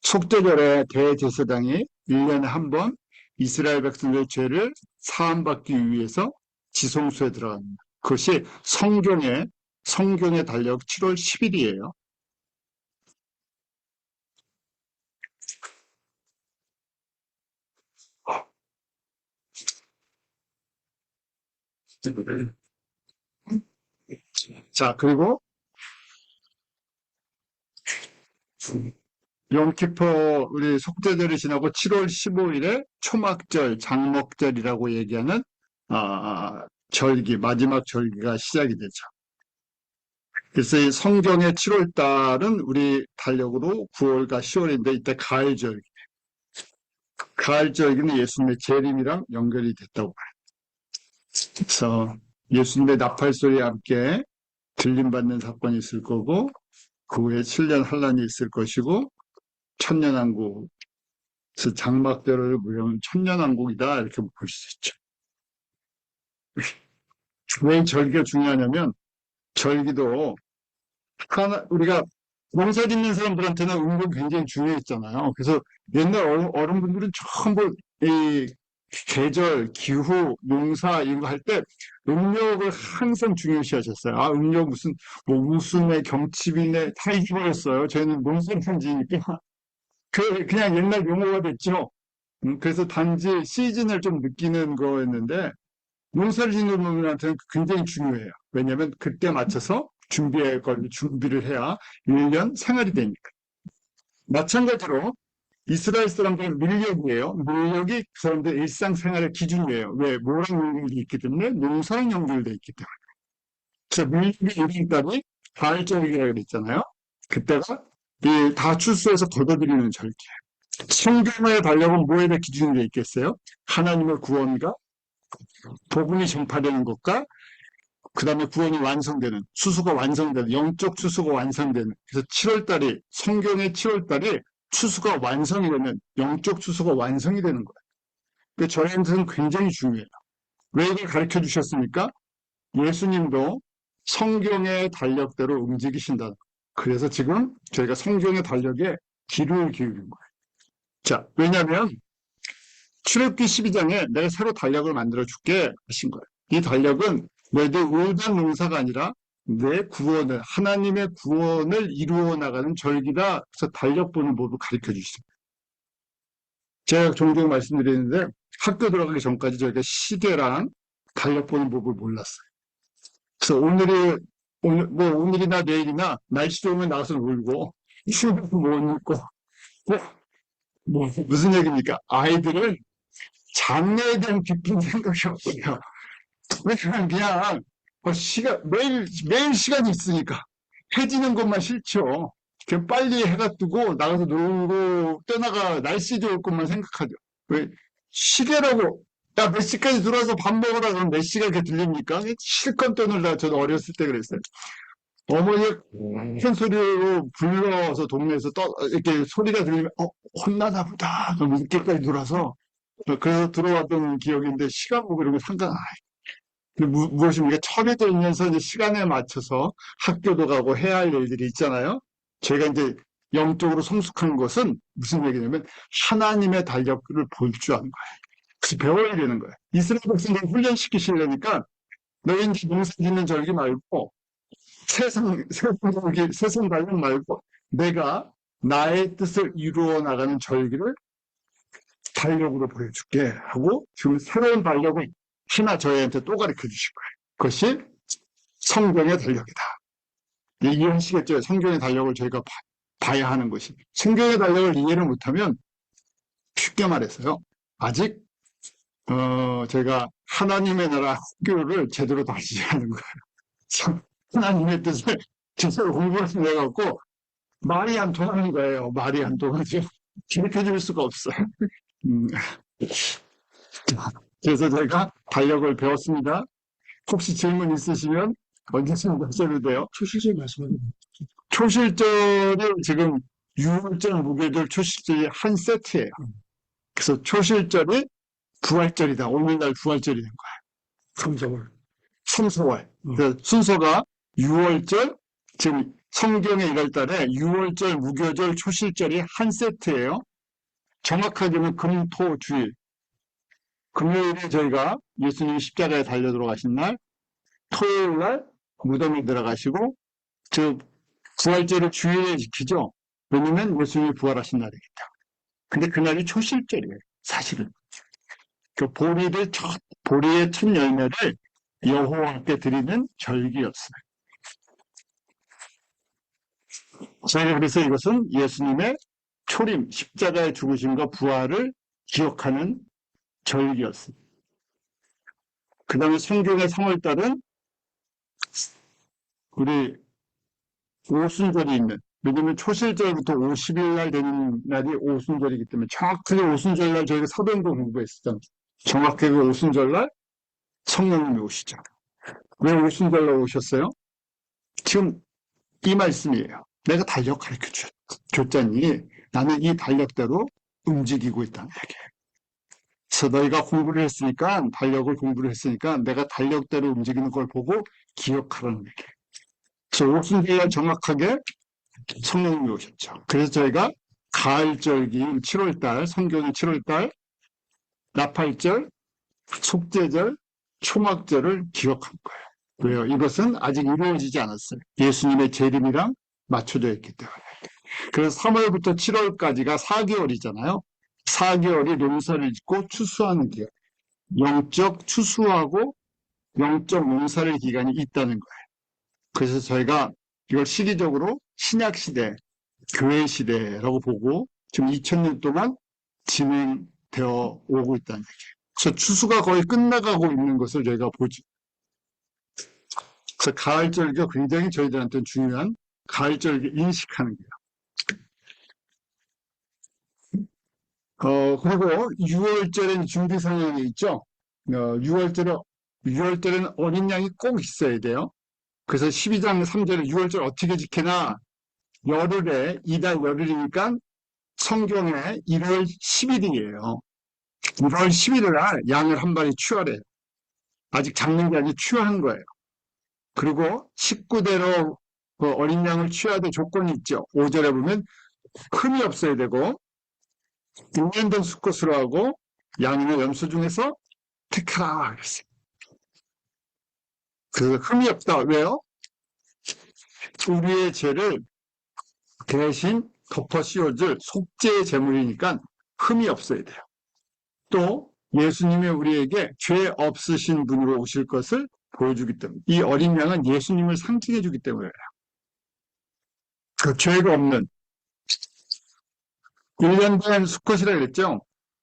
속죄절에 대제사장이 1년에 한 번 이스라엘 백성들의 죄를 사함받기 위해서 지성소에 들어갑니다. 그것이 성경의 달력 7월 10일이에요. 자, 그리고 용키퍼 우리 속죄절이 지나고 7월 15일에 초막절, 장목절이라고 얘기하는 절기, 마지막 절기가 시작이 되죠. 그래서 이 성경의 7월 달은 우리 달력으로 9월과 10월인데 이때 가을절기. 가을절기는 예수님의 재림이랑 연결이 됐다고 봐요. 그래서 예수님의 나팔소리와 함께 들림받는 사건이 있을 거고 그 후에 7년 환란이 있을 것이고 천년왕국, 그래서 장막절을 무려면 천년왕국이다 이렇게 볼 수 있죠. 왜 절기가 중요하냐면 절기도 우리가 농사 짓는 사람들한테는 음력이 굉장히 중요했잖아요. 그래서 옛날 어른분들은 전부 이 계절, 기후, 농사 이런 거 할 때 음력을 항상 중요시 하셨어요. 음력 무슨 뭐 우수네, 경칩이네 다 잊어버렸어요. 저희는 농사를 지니까 그냥 옛날 용어가 됐죠. 그래서 단지 시즌을 좀 느끼는 거였는데 농사를 짓는 분들한테는 굉장히 중요해요. 왜냐하면 그때 맞춰서 준비를 해야 1년 생활이 되니까. 마찬가지로 이스라엘 사람들은 밀력이에요. 밀력이 그 사람들의 일상생활의 기준이에요. 왜? 뭐랑 연결되어 있기 때문에? 농사랑 연결되어 있기 때문에. 그래서 밀력이 1일달이 가을절기라고 그랬잖아요. 그때가 다 추수해서 걷어들이는 절기예요. 성경의 달력은 뭐에 대해 기준이 되어 있겠어요? 하나님의 구원과 복음이 전파되는 것과 그 다음에 구원이 완성되는, 추수가 완성되는, 영적 추수가 완성되는. 그래서 7월달이, 성경의 7월달이 추수가 완성이 되는, 영적 추수가 완성이 되는 거예요. 그 저희한테는 굉장히 중요해요. 왜 이걸 가르쳐 주셨습니까? 예수님도 성경의 달력대로 움직이신다. 그래서 지금 저희가 성경의 달력에 기를 기울인 거예요. 자, 왜냐하면 출애굽기 12장에 내가 새로 달력을 만들어 줄게 하신 거예요. 이 달력은 너희들 의단 농사가 아니라 내 구원을, 하나님의 구원을 이루어 나가는 절기다. 그래서 달력 보는 법을 가르쳐 주십니다. 제가 종종 말씀드리는데 학교 들어가기 전까지 저희가 시계랑 달력 보는 법을 몰랐어요. 그래서 오늘이나 내일이나 날씨 좋으면 나가서 놀고, 휴가도 못 입고, 무슨 얘기입니까? 아이들은 장래에 대한 깊은 생각이 없어요. 왜냐면 그냥, 매일 시간이 있으니까. 해지는 것만 싫죠. 그냥 빨리 해가 뜨고, 나가서 놀고, 떠나가, 날씨 좋을 것만 생각하죠. 왜? 시계라고, 야, 몇 시까지 들어와서 밥 먹으라 그러면 몇 시가 이렇게 들립니까? 실컷 떠놀라, 저도 어렸을 때 그랬어요. 어머니가 큰 소리로 불러서 동네에서 이렇게 소리가 들리면, 혼나나 보다. 너무 늦게까지 놀아서. 그래서 들어왔던 기억인데, 시간 보고 이런 거 상관 안 해요. 무엇입니까? 첩에 들면서 이제 시간에 맞춰서 학교도 가고 해야 할 일들이 있잖아요. 제가 이제 영적으로 성숙한 것은 무슨 얘기냐면, 하나님의 달력을 볼 줄 아는 거예요. 그래서 배워야 되는 거예요. 이스라엘 백성들 훈련시키시려니까, 너희 이제 농사 짓는 절기 말고, 세상 달력 말고 내가 나의 뜻을 이루어 나가는 절기를 달력으로 보여줄게 하고 지금 새로운 달력을 하나 저희한테 또 가르쳐 주실 거예요. 그것이 성경의 달력이다. 이해하시겠죠? 성경의 달력을 저희가 봐야 하는 것이. 성경의 달력을 이해를 못하면 쉽게 말해서요. 아직 제가 하나님의 나라 학교를 제대로 다니지 않은 거예요. 하나님의 뜻을 제대로 공부를 해갖고 말이 안 통하는 거예요. 말이 안 통하죠. 기록해 줄 수가 없어요. 음, 그래서 제가 달력을 배웠습니다. 혹시 질문 있으시면 언제쯤 하셔도 돼요. 초실절 말씀하는 초실절이 지금 6월절, 무교절, 초실절이 한 세트예요. 그래서 초실절이 부활절이다. 오늘날 부활절이 된 거예요. 3, 4월. 3, 4월. 그래서 순서가 6월절, 지금 성경의 1월달에 6월절, 무교절, 초실절이 한 세트예요. 정확하게는 금, 토, 주일. 금요일에 저희가 예수님이 십자가에 달려 들어가신 날, 토요일 날 무덤에 들어가시고, 부활절을 주일에 지키죠. 왜냐면 예수님이 부활하신 날이기 때문에. 근데 그날이 초실절이에요. 사실은. 그 보리의 첫 열매를 여호와께 드리는 절기였어요. 저희가 그래서 이것은 예수님의 초림, 십자가의 죽으심과 부활을 기억하는 절기였습니다. 그 다음에 성경의 3월달은 우리 오순절이 있는, 왜냐면 초실절부터 50일 날 되는 날이 오순절이기 때문에 정확하게 오순절 날 저희가 사도행전 공부했었잖아요. 정확하게 오순절 날 성령님이 오시죠. 왜 오순절 날 오셨어요? 지금 이 말씀이에요. 내가 달력 가르쳐 줬잖니 나는 이 달력대로 움직이고 있다는 얘기예요. 그래서 너희가 달력을 공부를 했으니까 내가 달력대로 움직이는 걸 보고 기억하라는 얘기예요. 그래서 오순절날 정확하게 성령님이 오셨죠. 그래서 저희가 가을절기인 7월달, 성경의 7월달, 나팔절, 속죄절, 초막절을 기억한 거예요. 왜요? 이것은 아직 이루어지지 않았어요. 예수님의 재림이랑 맞춰져 있기 때문에. 그래서 3월부터 7월까지가 4개월이잖아요. 4개월이 농사를 짓고 추수하는 기간. 영적 추수하고 영적 농사를 기간이 있다는 거예요. 그래서 저희가 이걸 시기적으로 신약시대, 교회시대라고 보고 지금 2000년 동안 진행되어 오고 있다는 얘기예요. 그래서 추수가 거의 끝나가고 있는 것을 저희가 보죠. 그래서 가을절기가 굉장히 저희들한테 중요한 가을절기 인식하는 거예요. 그리고 6월절엔 준비 상황이 있죠. 6월절은 어린 양이 꼭 있어야 돼요. 그래서 12장 3절에 6월절 어떻게 지키나? 열흘에, 이달 열흘이니까 성경에 1월 10일이에요. 1월 11일 날 양을 한 마리 취하래요. 아직 잡는 게 아니라 취하는 거예요. 그리고 식구대로 그 어린 양을 취해야 될 조건이 있죠. 5절에 보면 흠이 없어야 되고 6년 된 수컷으로 하고 양이나 염소 중에서 택하라 그랬어요. 그 흠이 없다. 왜요? 우리의 죄를 대신 덮어 씌워줄 속죄의 제물이니까 흠이 없어야 돼요. 또 예수님이 우리에게 죄 없으신 분으로 오실 것을 보여주기 때문에 이 어린 양은 예수님을 상징해 주기 때문이에요. 그 죄가 없는 1년 된 수컷이라고 그랬죠.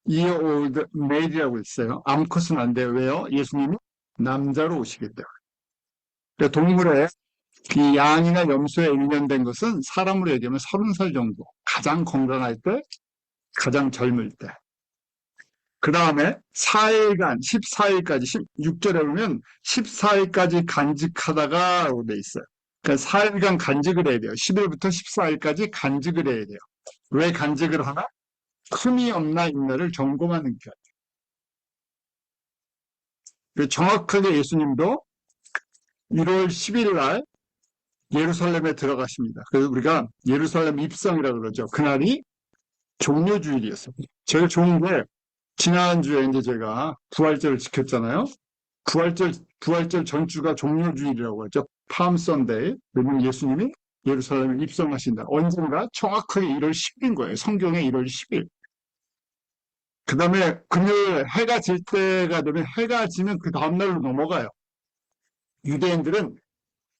year old made이라고 했어요. 암컷은 안 돼요. 왜요? 예수님이 남자로 오시기 때문에. 그러니까 동물의 이 양이나 염소에 1년 된 것은 사람으로 얘기하면 30살 정도. 가장 건강할 때, 가장 젊을 때. 그 다음에 4일간, 14일까지, 16절에 보면 14일까지 간직하다가 라고 돼 있어요. 그러니까 4일간 간직을 해야 돼요. 10일부터 14일까지 간직을 해야 돼요. 왜 간직을 하나? 흠이 없나 있나를 점검하는 게. 정확하게 예수님도 1월 10일 날 예루살렘에 들어가십니다. 그래서 우리가 예루살렘 입성이라고 그러죠. 그날이 종료주일이었어요. 제일 좋은 게 지난주에 이제 제가 부활절을 지켰잖아요. 부활절 전주가 종료주일이라고 하죠. 팜 선데이. 그러면 예수님이 예루살렘에 입성하신다. 언젠가 정확하게 1월 10일인 거예요. 성경에 1월 10일. 그 다음에 금요일 해가 질 때가 되면 해가 지면 그 다음날로 넘어가요. 유대인들은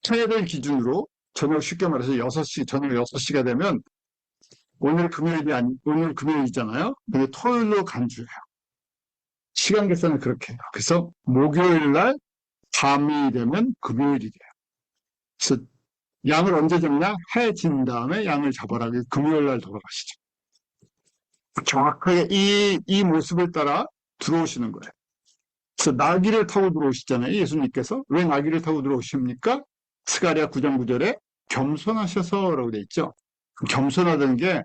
토요일 기준으로 저녁 쉽게 말해서 6시, 저녁 6시가 되면 오늘 금요일이잖아요. 근데 토요일로 간주해요. 시간 계산은 그렇게 해요. 그래서 목요일 날 밤이 되면 금요일이 돼요. 그래서 양을 언제 잡냐? 해 진 다음에 양을 잡아라. 금요일 날 돌아가시죠. 정확하게 이 모습을 따라 들어오시는 거예요. 그래서 나귀를 타고 들어오시잖아요. 예수님께서. 왜 나귀를 타고 들어오십니까? 스가랴 9장 9절에 겸손하셔서라고 돼 있죠. 겸손하다는 게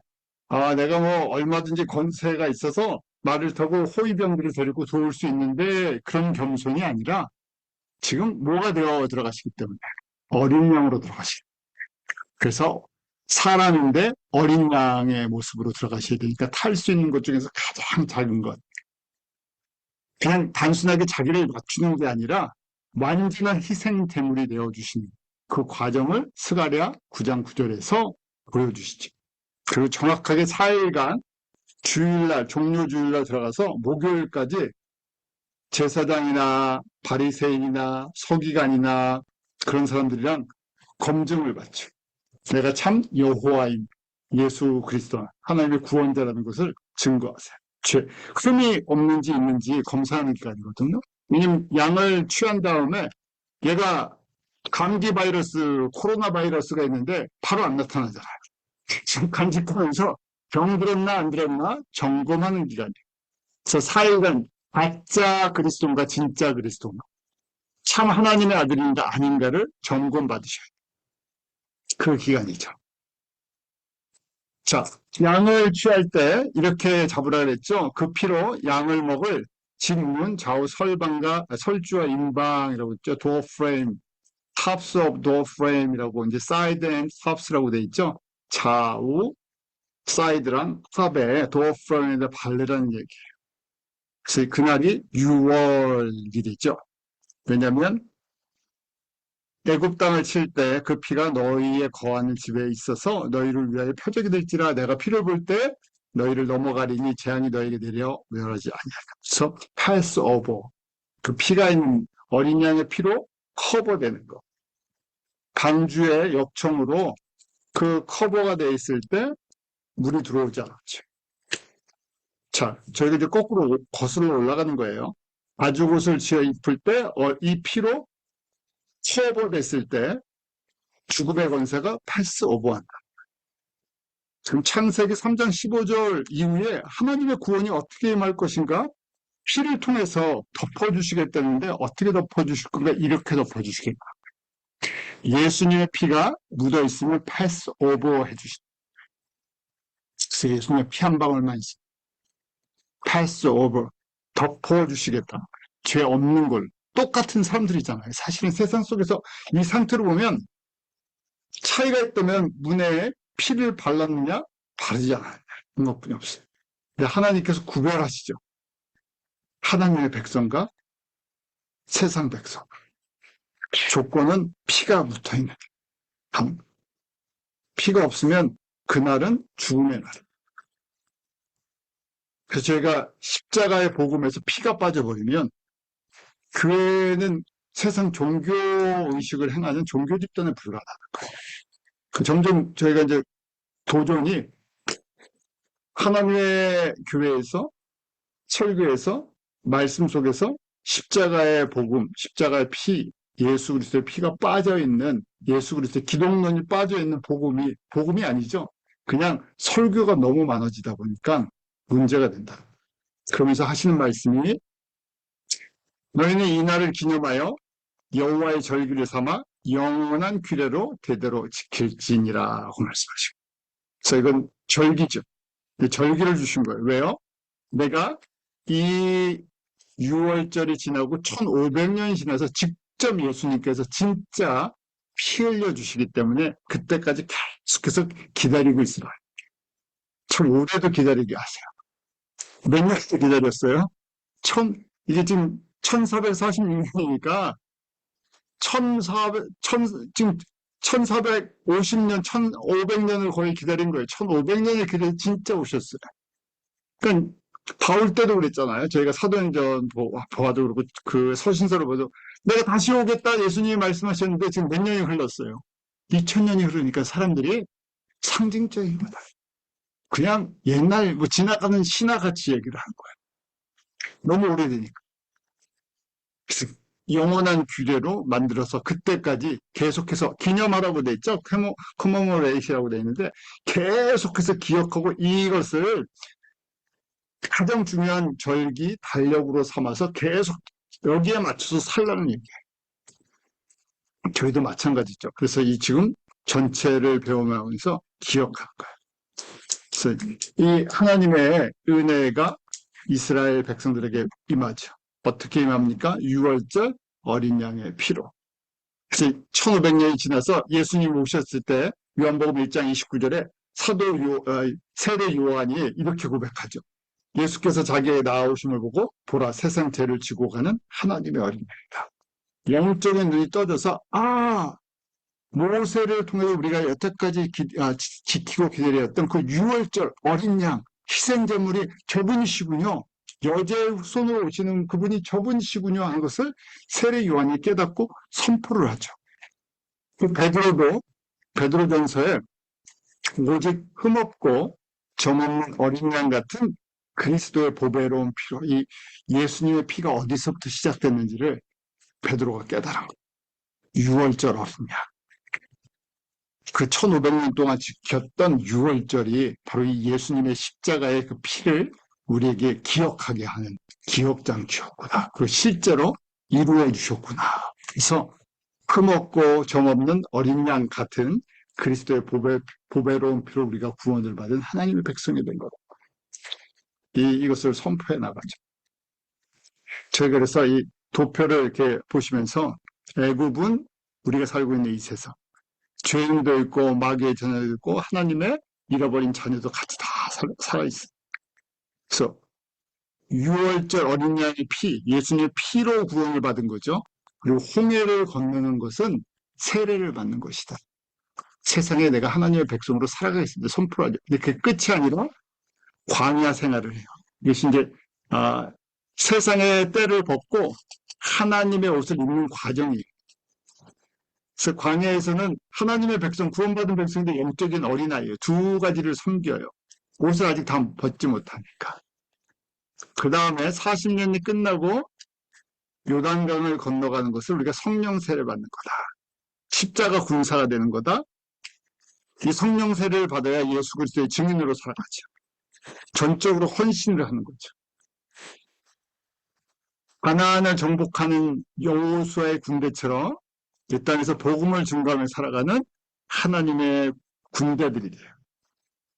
내가 뭐 얼마든지 권세가 있어서 말을 타고 호위병들을 데리고 도울 수 있는데 그런 겸손이 아니라 지금 뭐가 되어 들어가시기 때문에 어린 양으로 들어가시기 때문에. 그래서 사람인데 어린 양의 모습으로 들어가셔야 되니까 탈 수 있는 것 중에서 가장 작은 것. 그냥 단순하게 자기를 맞추는 게 아니라 완전한 희생 제물이 되어주시는 그 과정을 스가랴 9장 9절에서 보여주시죠. 그리고 정확하게 4일간 주일날, 종료주일날 들어가서 목요일까지 제사장이나 바리새인이나 서기관이나 그런 사람들이랑 검증을 받죠. 내가 참 여호와인 예수 그리스도 하나님의 구원자라는 것을 증거하세요. 흠이 없는지 있는지 검사하는 기간이거든요. 왜냐면 양을 취한 다음에 얘가 감기 바이러스, 코로나 바이러스가 있는데 바로 안 나타나잖아요. 지금 간직하면서 병 들었나 안 들었나 점검하는 기간이에요. 그래서 4일간 가짜 그리스도인가 진짜 그리스도인가 참 하나님의 아들인가 아닌가를 점검받으셔야 돼요. 그 기간이죠. 자, 양을 취할 때 이렇게 잡으라 그랬죠. 그 피로 양을 먹을 직문, 좌우 설주와 임방이라고 했죠. 도어 프레임, tops of door frame이라고 이제 side and tops라고 돼 있죠. 좌우, 사이드랑 탑에 도어 프레임에다 바르라는 얘기예요. 그래서 그날이 6월이 됐죠. 왜냐하면 애굽 땅을 칠 때 그 피가 너희의 거하는 집에 있어서 너희를 위하여 표적이 될지라 내가 피를 볼 때 너희를 넘어가리니 재앙이 너희에게 내려 멸하지 아니하리라. 그래서 pass over 그 피가 있는 어린 양의 피로 커버되는 거. 방주의 역청으로 그 커버가 돼 있을 때 물이 들어오지 않았죠. 자, 저희가 이제 거꾸로 거슬러 올라가는 거예요. 가죽옷을 지어 입을 때 이 피로 커버됐을 때 죽음의 권세가 패스 오버한다. 지금 창세기 3장 15절 이후에 하나님의 구원이 어떻게 임할 것인가? 피를 통해서 덮어주시겠다는데 어떻게 덮어주실 건가? 이렇게 덮어주시겠다. 예수님의 피가 묻어있으면 패스 오버 해주신다. 그래서 예수님의 피 한 방울만 있어. 패스 오버. 덮어주시겠다. 죄 없는 걸. 똑같은 사람들이잖아요. 사실은 세상 속에서 이 상태로 보면 차이가 있다면 문에 피를 발랐느냐? 바르지 않았느냐. 그것뿐이 없어요. 근데 하나님께서 구별하시죠. 하나님의 백성과 세상 백성. 조건은 피가 묻어있는. 피가 없으면 그날은 죽음의 날. 그래서 저희가 십자가의 복음에서 피가 빠져버리면 교회는 세상 종교 의식을 행하는 종교 집단에 불과하다는 거예요. 점점 저희가 이제 도전이 하나님의 교회에서 설교에서 말씀 속에서 십자가의 복음, 십자가의 피, 예수 그리스도의 피가 빠져있는 예수 그리스도의 기독론이 빠져있는 복음이 아니죠. 그냥 설교가 너무 많아지다 보니까 문제가 된다. 그러면서 하시는 말씀이 너희는 이 날을 기념하여 여호와의 절기를 삼아 영원한 규례로 대대로 지킬지니라고 말씀하시고. 그래서 이건 절기죠. 절기를 주신 거예요. 왜요? 내가 이 6월절이 지나고 1500년이 지나서 직접 예수님께서 진짜 피 흘려 주시기 때문에 그때까지 계속해서 기다리고 있으라. 참 오래도 기다리게 하세요. 몇 년을 기다렸어요? 이게 지금 1446년이니까 지금 1450년, 1500년을 거의 기다린 거예요. 1500년을 기다려 진짜 오셨어요. 그러니까 바울 때도 그랬잖아요. 저희가 사도행전 보아도 그렇고 그 서신서를 봐도 내가 다시 오겠다 예수님이 말씀하셨는데 지금 몇 년이 흘렀어요. 2000년이 흐르니까 사람들이 상징적인 거다. 그냥 옛날 뭐 지나가는 신화같이 얘기를 한 거예요. 너무 오래되니까. 그래서 영원한 규례로 만들어서 그때까지 계속해서 기념하라고 돼 있죠. 커머모레이시라고 돼 있는데 계속해서 기억하고 이것을 가장 중요한 절기, 달력으로 삼아서 계속 여기에 맞춰서 살라는 얘기예요. 저희도 마찬가지죠. 그래서 지금 전체를 배우면서 기억할 거예요. 그래서 이 하나님의 은혜가 이스라엘 백성들에게 임하죠. 어떻게 임합니까? 6월절 어린 양의 피로. 그래서 1500년이 지나서 예수님 오셨을 때 요한복음 1장 29절에 세례 요한이 이렇게 고백하죠. 예수께서 자기의 나아오심을 보고 보라 세상 죄를 지고 가는 하나님의 어린 양이다. 영적인 눈이 떠져서 모세를 통해서 우리가 여태까지 지키고 기다렸던 그 6월절 어린 양 희생제물이 저분이시군요. 여자의 손으로 오시는 그분이 저분이시군요 하는 것을 세례 요한이 깨닫고 선포를 하죠. 그 베드로전서에 오직 흠없고 점없는 어린 양 같은 그리스도의 보배로운 피로 이 예수님의 피가 어디서부터 시작됐는지를 베드로가 깨달은 거예요. 6월절 어린 양. 그 1500년 동안 지켰던 6월절이 바로 이 예수님의 십자가의 그 피를 우리에게 기억하게 하는 기억장치였구나. 그리고 실제로 이루어 주셨구나. 그래서 흠없고 점없는 어린 양 같은 그리스도의 보배로운 피로 우리가 구원을 받은 하나님의 백성이 된 거다. 이것을 선포해 나가죠. 제가 그래서 이 도표를 이렇게 보시면서 애굽은 우리가 살고 있는 이 세상, 죄인도 있고 마귀의 자녀도 있고 하나님의 잃어버린 자녀도 같이 다 살아있어요. 그래서 6월절 어린 양의 피, 예수님의 피로 구원을 받은 거죠. 그리고 홍해를 건너는 것은 세례를 받는 것이다. 세상에 내가 하나님의 백성으로 살아가겠습니다. 선포하죠. 근데 그게 끝이 아니라 광야 생활을 해요. 이것이 이제 세상의 때를 벗고 하나님의 옷을 입는 과정이에요. 그래서 광야에서는 하나님의 백성, 구원받은 백성인데 영적인 어린아이예요. 두 가지를 섬겨요. 옷을 아직 다 벗지 못하니까. 그 다음에 40년이 끝나고 요단강을 건너가는 것을 우리가 성령 세례 받는 거다. 십자가 군사가 되는 거다. 이 성령 세례를 받아야 예수 그리스도의 증인으로 살아가죠. 전적으로 헌신을 하는 거죠. 가나안을 정복하는 여호수아의 군대처럼 이 땅에서 복음을 증거하며 살아가는 하나님의 군대들이 돼요.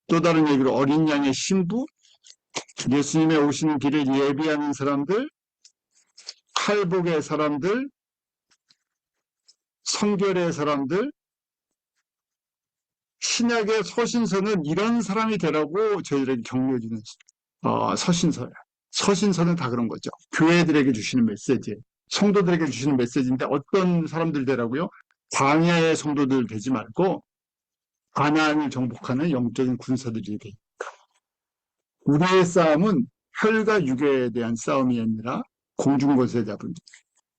또 다른 얘기로 어린 양의 신부, 예수님의 오시는 길을 예비하는 사람들, 칼복의 사람들, 성결의 사람들, 신약의 서신서는 이런 사람이 되라고 저희들에게 격려해주는 서신서예요. 서신서는 다 그런 거죠. 교회들에게 주시는 메시지, 성도들에게 주시는 메시지인데 어떤 사람들 되라고요? 광야의 성도들 되지 말고 가나안을 정복하는 영적인 군사들이 되니까. 우리의 싸움은 혈과 육에 대한 싸움이 아니라 공중권세 잡은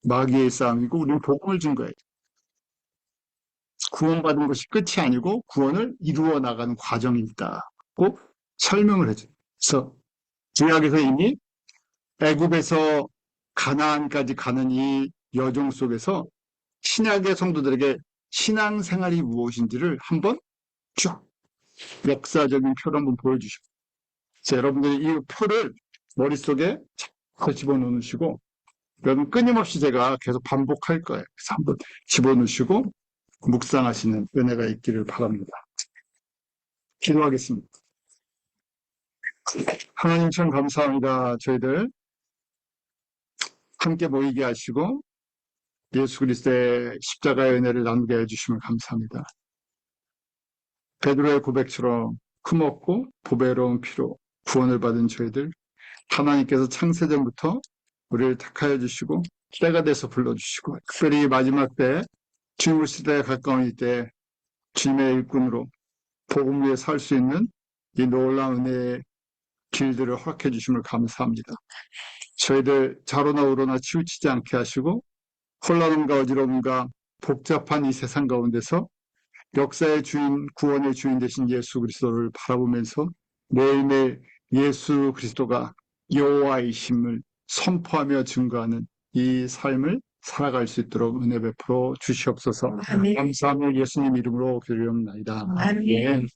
마귀의 싸움이고 우리는 복음을 증거해요. 구원받은 것이 끝이 아니고 구원을 이루어 나가는 과정이 있다고 설명을 해줘요. 그래서 구약에서 이미 애굽에서 가나안까지 가는 이 여정 속에서 신약의 성도들에게 신앙생활이 무엇인지를 한번 쭉 역사적인 표를 한번 보여주시고, 여러분들이 이 표를 머릿속에 잘 집어넣으시고, 여러분 끊임없이 제가 계속 반복할 거예요. 그래서 한번 집어넣으시고 묵상하시는 은혜가 있기를 바랍니다. 기도하겠습니다. 하나님 참 감사합니다. 저희들 함께 모이게 하시고 예수 그리스도의 십자가의 은혜를 나누게 해주심을 감사합니다. 베드로의 고백처럼 흠없고 보배로운 피로 구원을 받은 저희들, 하나님께서 창세전부터 우리를 택하여 주시고 때가 돼서 불러주시고, 특별히 마지막 때 주님 오실 때에 가까운 때 주님의 일꾼으로 복음 위에 살 수 있는 이 놀라운 은혜의 길들을 허락해 주심을 감사합니다. 저희들 좌로나 우로나 치우치지 않게 하시고 혼란함과 어지러움과 복잡한 이 세상 가운데서 역사의 주인, 구원의 주인 되신 예수 그리스도를 바라보면서 매일매일 예수 그리스도가 여호와이심을 선포하며 증거하는 이 삶을 살아갈 수 있도록 은혜 베풀어 주시옵소서. 감사하며 예수님 이름으로 기도합니다. 아멘.